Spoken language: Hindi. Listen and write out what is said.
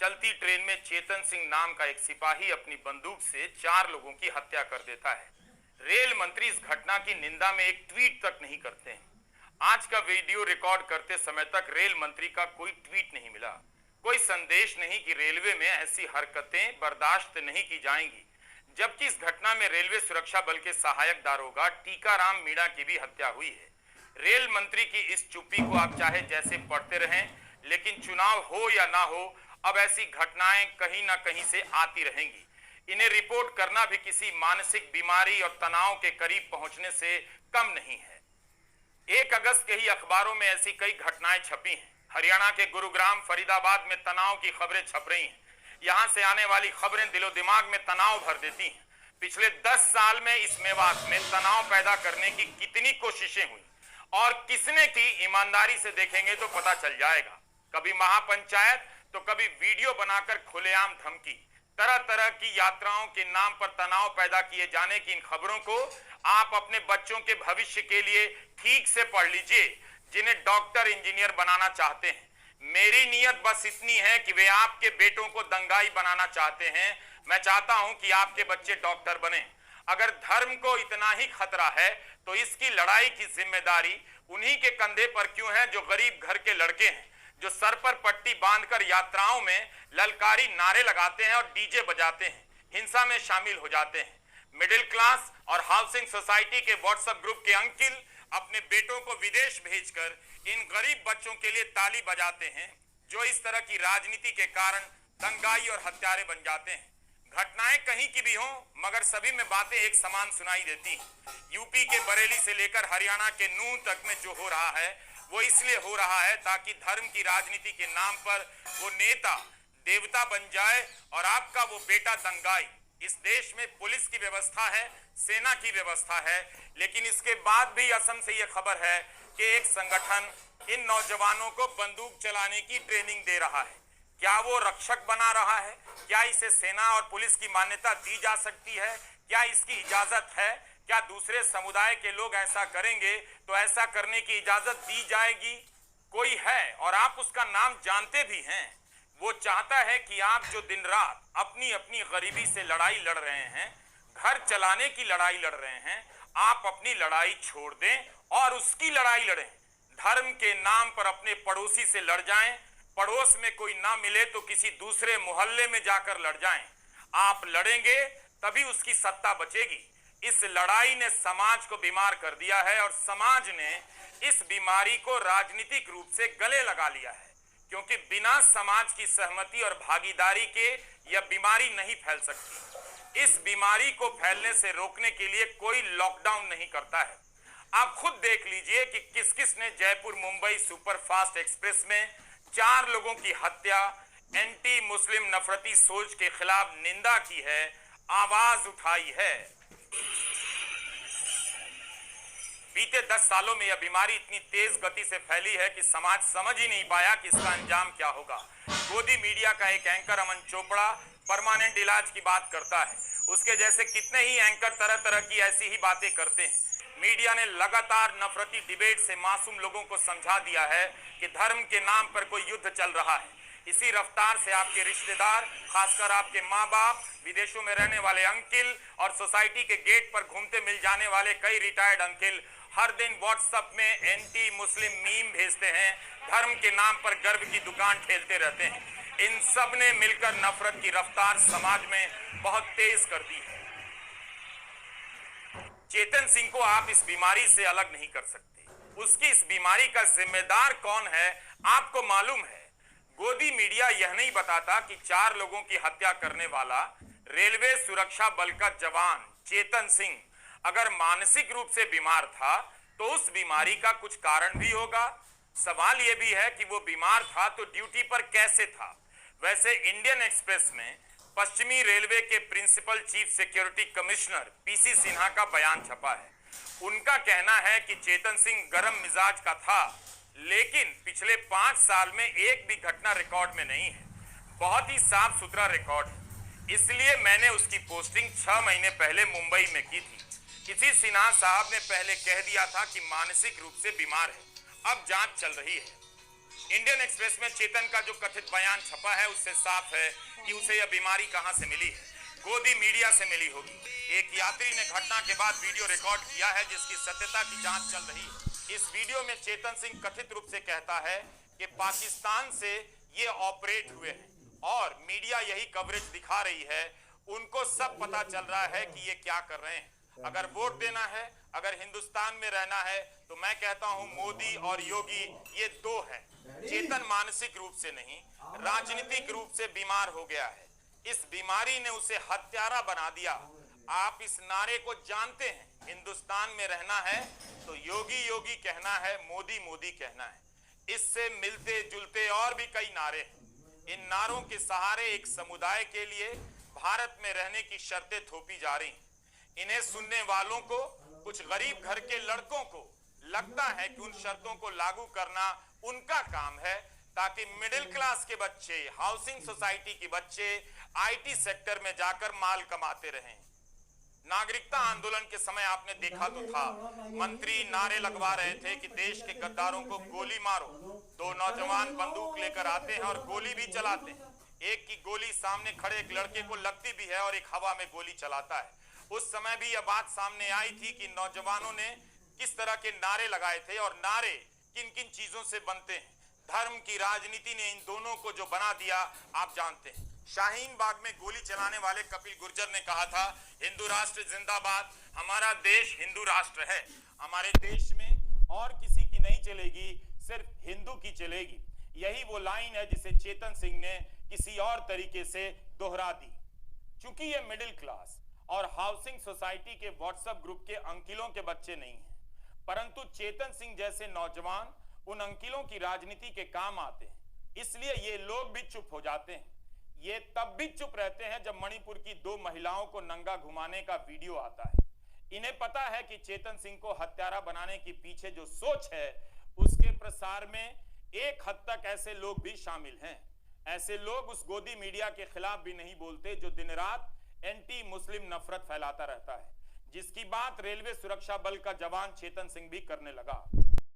चलती ट्रेन में चेतन सिंह नाम का एक सिपाही अपनी बंदूक से 4 लोगों की हत्या कर देता है। रेल मंत्री इस घटना की निंदा में एक ट्वीट तक नहीं करते हैं। आज का वीडियो रिकॉर्ड करते समय तक रेल मंत्री का कोई ट्वीट नहीं मिला, कोई संदेश नहीं कि रेलवे में ऐसी हरकतें बर्दाश्त नहीं की जाएंगी। जबकि इस घटना में रेलवे सुरक्षा बल के सहायक दारोगा टीकाराम मीणा की भी हत्या हुई है। रेल मंत्री की इस चुप्पी को आप चाहे जैसे पढ़ते रहें, लेकिन चुनाव हो या ना हो, अब ऐसी घटनाएं कहीं ना कहीं से आती रहेंगी। इन्हें रिपोर्ट करना भी किसी मानसिक बीमारी और तनाव के करीब पहुंचने से कम नहीं है। 1 अगस्त के ही अखबारों में ऐसी कई घटनाएं छपी हैं। हरियाणा के गुरुग्राम, फरीदाबाद में तनाव की खबरें छप रही हैं। यहां से आने वाली खबरें दिलो दिमाग में तनाव भर देती हैं। पिछले 10 साल में इस मेवात में तनाव पैदा करने की कितनी कोशिशें हुई और किसने की, ईमानदारी से देखेंगे तो पता चल जाएगा। कभी महापंचायत तो कभी वीडियो बनाकर खुलेआम धमकी। तरह तरह की यात्राओं के नाम पर तनाव पैदा किए जाने की इन खबरों को आप अपने बच्चों के भविष्य के लिए ठीक से पढ़ लीजिए, जिन्हें डॉक्टर इंजीनियर बनाना चाहते हैं। मेरी नीयत बस इतनी है कि वे आपके बेटों को दंगाई बनाना चाहते हैं। मैं चाहता हूं कि आपके बच्चे डॉक्टर बने। अगर धर्म को इतना ही खतरा है तो इसकी लड़ाई की जिम्मेदारी उन्हीं के कंधे पर क्यों है जो गरीब घर के लड़के हैं, जो सर पर पट्टी बांधकर यात्राओं में ललकारी नारे लगाते हैं और डीजे बजाते हैं, हिंसा में शामिल हो जाते हैं। मिडिल क्लास और हाउसिंग सोसाइटी के व्हाट्सएप ग्रुप के अंकिल अपने बेटों को विदेश भेजकर इन गरीब बच्चों के लिए ताली बजाते हैं, जो इस तरह की राजनीति के कारण दंगाई और हत्यारे बन जाते हैं। घटनाएं कहीं की भी हों, मगर सभी में बातें एक समान सुनाई देती हैं। यूपी के बरेली से लेकर हरियाणा के नूंह तक में जो हो रहा है वो इसलिए हो रहा है ताकि धर्म की राजनीति के नाम पर वो नेता देवता बन जाए और आपका वो बेटा दंगाई। इस देश में पुलिस की व्यवस्था है, सेना की व्यवस्था है, लेकिन इसके बाद भी असम से ये खबर है कि एक संगठन इन नौजवानों को बंदूक चलाने की ट्रेनिंग दे रहा है। क्या वो रक्षक बना रहा है? क्या इसे सेना और पुलिस की मान्यता दी जा सकती है? क्या इसकी इजाजत है? क्या दूसरे समुदाय के लोग ऐसा करेंगे तो ऐसा करने की इजाजत दी जाएगी? कोई है और आप उसका नाम जानते भी हैं। वो चाहता है कि आप जो दिन रात अपनी अपनी गरीबी से लड़ाई लड़ रहे हैं, घर चलाने की लड़ाई लड़ रहे हैं, आप अपनी लड़ाई छोड़ दें और उसकी लड़ाई लड़ें। धर्म के नाम पर अपने पड़ोसी से लड़ जाएं, पड़ोस में कोई ना मिले तो किसी दूसरे मोहल्ले में जाकर लड़ जाएं। आप लड़ेंगे तभी उसकी सत्ता बचेगी। इस लड़ाई ने समाज को बीमार कर दिया है और समाज ने इस बीमारी को राजनीतिक रूप से गले लगा लिया है, क्योंकि बिना समाज की सहमति और भागीदारी के यह बीमारी नहीं फैल सकती। इस बीमारी को फैलने से रोकने के लिए कोई लॉकडाउन नहीं करता है। आप खुद देख लीजिए कि किस किस ने जयपुर मुंबई सुपरफास्ट एक्सप्रेस में 4 लोगों की हत्या, एंटी मुस्लिम नफरती सोच के खिलाफ निंदा की है, आवाज उठाई है। बीते 10 सालों में यह बीमारी इतनी तेज गति से फैली है कि समाज समझ ही नहीं पाया कि इसका अंजाम क्या होगा। गोदी मीडिया का एक एंकर अमन चोपड़ा परमानेंट इलाज की बात करता है। उसके जैसे कितने ही एंकर तरह तरह की ऐसी ही बातें करते हैं। मीडिया ने लगातार नफरती डिबेट से मासूम लोगों को समझा दिया है कि धर्म के नाम पर कोई युद्ध चल रहा है। इसी रफ्तार से आपके रिश्तेदार, खासकर आपके माँ बाप, विदेशों में रहने वाले अंकिल और सोसाइटी के गेट पर घूमते मिल जाने वाले कई रिटायर्ड अंकिल हर दिन व्हाट्सएप में एंटी मुस्लिम मीम भेजते हैं, धर्म के नाम पर गर्व की दुकान ठेलते रहते हैं। इन सब ने मिलकर नफरत की रफ्तार समाज में बहुत तेज कर दी है। चेतन सिंह को आप इस बीमारी से अलग नहीं कर सकते। उसकी इस बीमारी का जिम्मेदार कौन है आपको मालूम है। गोदी मीडिया यह नहीं बताता कि 4 लोगों की हत्या करने वाला रेलवे सुरक्षा बल का जवान चेतन सिंह अगर मानसिक रूप से बीमार था तो उस बीमारी का कुछ कारण भी होगा। सवाल यह भी है कि वो बीमार था तो ड्यूटी पर कैसे था। वैसे इंडियन एक्सप्रेस में पश्चिमी रेलवे के principal chief security commissioner PC Sinha का बयान छपा है। उनका कहना है कि चेतन सिंह गर्म मिजाज का था, लेकिन पिछले 5 साल में एक भी घटना रिकॉर्ड में नहीं है। बहुत ही साफ सुथरा रिकॉर्ड है। इसलिए मैंने उसकी पोस्टिंग 6 महीने पहले मुंबई में की थी। किसी सिन्हा साहब ने पहले कह दिया था कि मानसिक रूप से बीमार है। अब जांच चल रही है। इंडियन एक्सप्रेस में चेतन का जो कथित बयान छपा है उससे साफ है कि उसे यह बीमारी कहां से मिली है। गोदी मीडिया से मिली होगी। एक यात्री ने घटना के बाद वीडियो रिकॉर्ड किया है जिसकी सत्यता की जांच चल रही है। इस वीडियो में चेतन सिंह कथित रूप से कहता है कि पाकिस्तान से ये ऑपरेट हुए हैं और मीडिया यही कवरेज दिखा रही है। उनको सब पता चल रहा है कि ये क्या कर रहे हैं। अगर वोट देना है, अगर हिंदुस्तान में रहना है तो मैं कहता हूं मोदी और योगी ये दो हैं। चेतन मानसिक रूप से नहीं, राजनीतिक रूप से बीमार हो गया है। इस बीमारी ने उसे हत्यारा बना दिया। आप इस नारे को जानते हैं, हिंदुस्तान में रहना है तो योगी योगी कहना है, मोदी मोदी कहना है। इससे मिलते जुलते और भी कई नारे हैं। इन नारों के सहारे एक समुदाय के लिए भारत में रहने की शर्तें थोपी जा रही हैं। इन्हें सुनने वालों को, कुछ गरीब घर के लड़कों को लगता है कि उन शर्तों को लागू करना उनका काम है ताकि मिडिल क्लास के बच्चे, हाउसिंग सोसाइटी के बच्चे आईटी सेक्टर में जाकर माल कमाते रहें। नागरिकता आंदोलन के समय आपने देखा तो था, मंत्री नारे लगवा रहे थे कि देश के गद्दारों को गोली मारो। दो नौजवान बंदूक लेकर आते हैं और गोली भी चलाते हैं। एक की गोली सामने खड़े एक लड़के को लगती भी है और एक हवा में गोली चलाता है। उस समय भी यह बात सामने आई थी कि नौजवानों ने किस तरह के नारे लगाए थे और नारे किन किन चीजों से बनते हैं। धर्म की राजनीति ने इन दोनों को जो बना दिया आप जानते हैं। शाहीन बाग में गोली चलाने वाले कपिल गुर्जर ने कहा था, हिंदू राष्ट्र जिंदाबाद, हमारा देश हिंदू राष्ट्र है, हमारे देश में और किसी की नहीं चलेगी, सिर्फ हिंदू की चलेगी। यही वो लाइन है जिसे चेतन सिंह ने किसी और तरीके से दोहरा दी। चूंकि ये मिडिल क्लास और हाउसिंग सोसाइटी के व्हाट्सएप ग्रुप के अंकिलों के बच्चे नहीं हैं, परंतु चेतन सिंह जैसे नौजवान उन अंकिलों की राजनीति के काम आते हैं, इसलिए ये लोग भी चुप हो जाते हैं। ये तब भी चुप रहते हैं जब मणिपुर की 2 महिलाओं को नंगा घुमाने का वीडियो आता है। इन्हें पता है कि चेतन सिंह को हत्यारा बनाने के पीछे जो सोच है उसके प्रसार में एक हद तक ऐसे लोग भी शामिल हैं। ऐसे लोग उस गोदी मीडिया के खिलाफ भी नहीं बोलते जो दिन रात एंटी मुस्लिम नफरत फैलाता रहता है, जिसकी बात रेलवे सुरक्षा बल का जवान चेतन सिंह भी करने लगा।